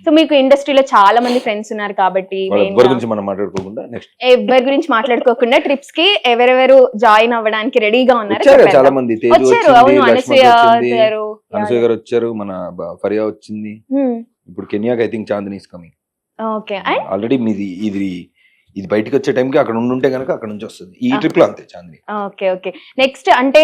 So మీకు ఇండస్ట్రీలో చాలా మంది ఫ్రెండ్స్ ఉన్నారు కాబట్టి ఎవరి గురించి మనం మాట్లాడుకోకుండా నెక్స్ట్ ఎవరి గురించి మాట్లాడుకోకుండా ట్రిప్స్ కి ఎవరెవరు జాయిన్ అవ్వడానికి రెడీగా ఉన్నారు చాలా మంది. తేజు వచ్చారు, వచ్చింది, అవును, లక్ష్మణ్ అనసూయ వచ్చింది, గారు. అనసూయ గారు వచ్చారు, మన ఫరియా వచ్చింది, ఇప్పుడు కెన్యాకి I think Chandini is coming. Okay, already మీది ఇది బయటకు వచ్చే టైంకి అక్కడ ఉంటే కనుక అక్కడ నుంచి వస్తుంది. ఈ ట్రిప్ లో అంతే చాందిని. Okay okay. నెక్స్ట్ అంటే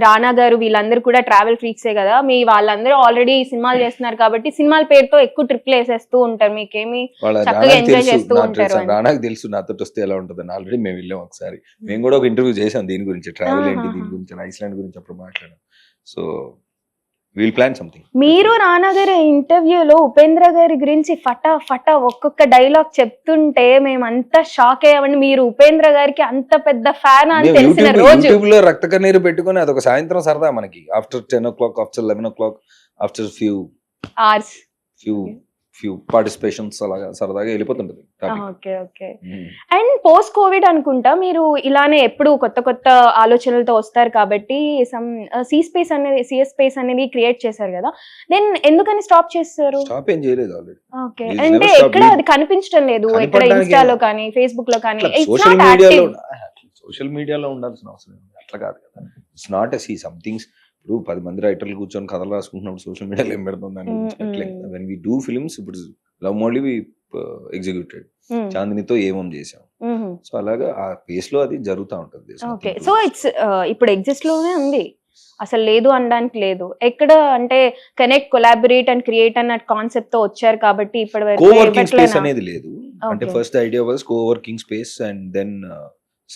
రానా గారు వీళ్ళందరూ కూడా ట్రావెల్ ఫ్రీక్సే కదా, మీ వాళ్ళందరూ ఆల్రెడీ సినిమాలు చేస్తున్నారు కాబట్టి సినిమాల పేరుతో ఎక్కువ ట్రిప్లు వేసేస్తూ ఉంటారు, మీకేమి చక్కగా ఎంజాయ్ చేస్తూ ఉంటారు. రానాకి తెలుసు నాతో వస్తే ఎలా ఉంటుందని. ఆల్రెడీ మేము వెళ్ళాం ఒకసారి, మేము కూడా ఒక ఇంటర్వ్యూ చేసాం దీని గురించి, ట్రావెల్ ఏంటి దీని గురించి, ఐస్లాండ్ గురించి అప్పుడు మాట్లాడాం. So will plan something. మీరు రానా గారి ఇంటర్వ్యూలో ఉపేంద్ర గారి గురించి ఫటా ఒక్కొక్క డైలాగ్ చెప్తుంటే మేమంతా షాక్ అయ్యామండి. మీరు ఉపేంద్ర గారికి అంత పెద్ద ఫ్యాన్ అని తెలిసిన రోజు యూట్యూబ్ లో రక్త కన్నీరు పెట్టుకుని అదొక సాయంత్రం సరదా మనకి. After 10 o'clock, after 11 o'clock, after few participations అలాగా సరదాగా వెళ్ళిపోతుంటది. Okay okay. And post covid అనుకుంటా మీరు ఇలానే ఎప్పుడు కొత్త కొత్త ఆలోచనలతో వస్తారు కాబట్టి సమ్ సిఎస్ స్పేస్ అనేది క్రియేట్ చేశారు కదా, దెన్ ఎందుకని స్టాప్ చేస్తారు? స్టాప్ ఏం చేయలేదు ఆల్రెడీ. ఓకే, అంటే ఎక్కడ అది కనిపించడం లేదు, ఎక్కడ ఇన్స్టాలో కానీ ఫేస్బుక్ లో కానీ. సోషల్ మీడియాలో ఉండాల్సిన అవసరం అట్లా కాదు కదా. It's not a somethings. ఇప్పుడు 10 మంది రైటర్లు కూర్చొని కథలు రాసుకుంటున్నప్పుడు సోషల్ మీడియాలో ఏం పెడుతుంది దాని గురించి అట్లే. వెన్ వి డూ ఫిల్మ్స్, ఇప్పుడు లవ్ మోడ్లీ వి ఎగ్జిక్యూటెడ్, చాందినితో ఏమేం చేసాం. సో అలాగా ఆ పేస్ లో అది జరుగుతూ ఉంటది. ఓకే, సో ఇట్స్ ఇప్పుడు ఎగ్జిస్ట్ లోనే ఉంది, అసలు లేదు అనడానికి లేదు. ఎక్కడ అంటే కనెక్ట్, కొలాబరేట్ అండ్ క్రియేట్ అన్న కాన్సెప్ట్ తో వచ్చారు కాబట్టి ఇప్పటి కోవర్కింగ్ స్పేస్ అనేది లేదు. అంటే first idea was coworking space and then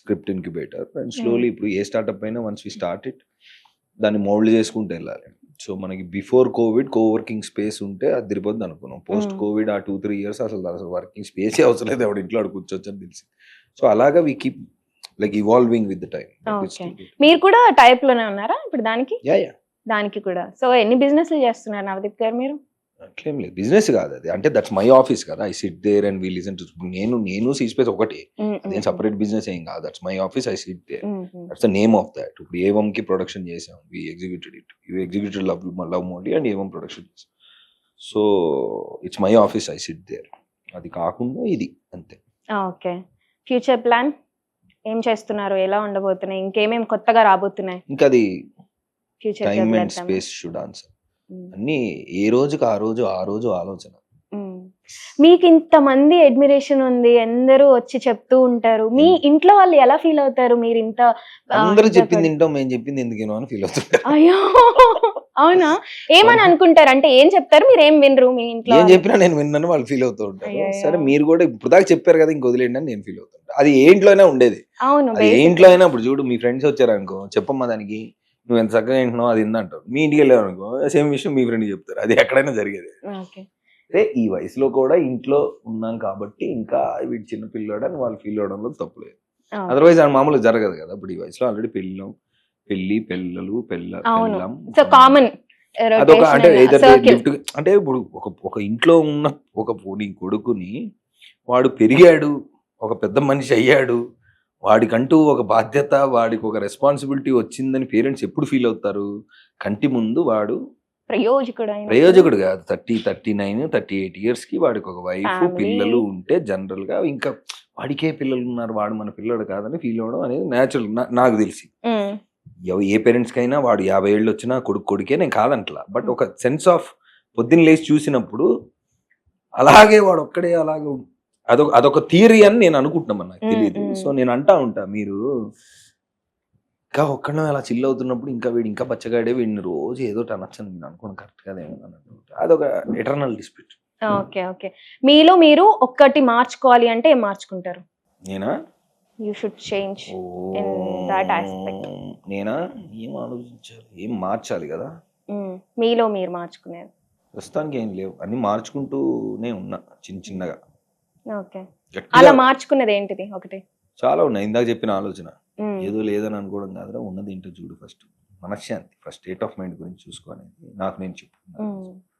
script incubator, and slowly ఇప్పుడు ఏ స్టార్ట్అప్ అయినా వన్స్ వి స్టార్ట్ ఇట్ దాన్ని మోల్డ్ చేసుకుంటూ వెళ్ళాలి. సో మనకి బిఫోర్ కోవిడ్ కోవర్కింగ్ స్పేస్ ఉంటే అది తిరిపోద్ది అనుకున్నాం. పోస్ట్ కోవిడ్ ఆ 2-3 years అసలు వర్కింగ్ స్పేసే అవసరం లేదు, ఎవడు ఇంట్లో ఆడు కూర్చోవచ్చు అని తెలిసి. సో అలాగా we keep like evolving with the time. మీరు కూడా టైప్ లోనే ఉన్నారా ఇప్పుడు దానికి? యా దానికి కూడా. సో ఎన్ని బిజినెస్లు చేస్తున్నారు నవదీప్ గారు మీరు? అట్లేం లేదు, బిజినెస్ కాదు అది. అంటే దట్స్ మై ఆఫీస్ కదా, I sit there and we listen to. నేను సీ స్పేస్ ఒకటి, అదేం సెపరేట్ బిజినెస్ ఏం కాదు. That's my office, I sit there, that's the name of that. ఇప్పుడు ఏవం కి ప్రొడక్షన్ చేసాం, we executed it, we executed love మోడ్లీ అండ్ ఏవం ప్రొడక్షన్ చేసాం. So it's my office, I sit there. అది కాకుండా ఇది అంతే. ఓకే, ఫ్యూచర్ ప్లాన్ ఏం చేస్తున్నారు, ఎలా ఉండబోతున్నాయి, ఇంకేమేం కొత్తగా రాబోతున్నాయి? ఇంకా అది time and space should answer. అన్ని ఏ రోజుకి ఆ రోజు ఆలోచన. మీకు ఇంతమంది అడ్మిరేషన్ ఉంది, అందరూ వచ్చి చెప్తూ ఉంటారు, మీ ఇంట్లో వాళ్ళు ఎలా ఫీల్ అవుతారు? మీరు ఇంత అందరూ చెప్పింది వింటాం, మేము చెప్పింది ఎందుకేనో అని ఫీల్ అవుతుంటారు. అయ్యో అవునా? ఏమని అనుకుంటారు అంటే ఏం చెప్తారు, మీరు ఏం వినరు? మీ ఇంట్లో ఏం చెప్పినా నేను విన్నాను, వాళ్ళు ఫీల్ అవుతూ ఉంటారు. సరే మీరు కూడా ఇప్పుడు దాకా చెప్పారు కదా, ఇంక వదిలేండి అని నేను ఫీల్ అవుతుంటా. అది ఏ ఇంట్లోనే ఉండేది. అవును, ఏ ఇంట్లో అయినా ఇప్పుడు చూడు, మీ ఫ్రెండ్స్ వచ్చారనుకో, చెప్పమ్మా దానికి నువ్వు ఎంత చక్కగా వింటున్నావు అది ఏందంటారు. మీ ఇంటికి వెళ్ళావు అనుకో, సేమ్ విషయం మీ ఫ్రెండ్ చెప్తారు. అది ఎక్కడైనా జరిగేది. అదే ఈ వయసులో కూడా ఇంట్లో ఉన్నాం కాబట్టి ఇంకా వీడు చిన్న పిల్లోడు అని వాళ్ళు ఫీల్ అవడంలో తప్పులేదు. అదర్వైజ్ అది మామూలుగా జరగదు కదా. ఇప్పుడు ఈ వయసులో ఆల్రెడీ పిల్లలు అదొక అంటే ఇప్పుడు ఒక ఇంట్లో ఉన్న ఒక నీ కొడుకుని వాడు పెరిగాడు, ఒక పెద్ద మనిషి అయ్యాడు, వాడికంటూ ఒక బాధ్యత, వాడికి ఒక రెస్పాన్సిబిలిటీ వచ్చిందని పేరెంట్స్ ఎప్పుడు ఫీల్ అవుతారు? కంటి ముందు వాడు ప్రయోజకుడు కాదు. 39, 38 years కి వాడికి ఒక వైఫ్, పిల్లలు ఉంటే జనరల్ గా ఇంకా వాడికే పిల్లలు ఉన్నారు, వాడు మన పిల్లడు కాదని ఫీల్ అవడం అనేది న్యాచురల్. నాకు తెలిసి ఏ పేరెంట్స్ కైనా వాడు 50 ఏళ్ళు వచ్చినా కొడుకే, నేను కాదంటలా. బట్ ఒక సెన్స్ ఆఫ్ పొద్దున్న లేచి చూసినప్పుడు అలాగే వాడు ఒక్కడే అలాగే అదొక థియరీ అని నేను అనుకుంటున్నాను, నాకు తెలియదు. సో నేను అంటా ఉంటా, మీరు ఇంకా ఒక్కడో అలా చిల్ అవుతున్నప్పుడు ఇంకా వీడు ఇంకా బచ్చగాడే, వీడిని రోజు ఏదో అనొచ్చని నేను అనుకోను, కరెక్ట్ గా అదొక ఎటర్నల్ డిస్ప్యూట్. Okay okay. మీలో మీరు ఒక్కటి మార్చుకోవాలి అంటే ఏం మార్చుకుంటారు? నేనా? You should change in that aspect. నేనా? ఏం ఆలోచించాలి, ఏం మార్చాలి కదా మీలో మీరు మార్చుకునేది? ప్రస్తుతానికి ఏం లేవు, అన్ని మార్చుకుంటూనే ఉన్నా చిన్నగా. ఓకే, అలా మార్చుకున్నది ఏంటిది? ఒకటి చాలా ఉన్నాయి. ఇందాక చెప్పిన ఆలోచన ఏదో లేదని అనుకోవడం కాదురా, ఉన్నది ఏంటో చూడు ఫస్ట్. మనశ్శాంతి ఫస్ట్, స్టేట్ ఆఫ్ మైండ్ గురించి చూసుకోవాలి. నాకు నేను చెప్పుకున్నాను.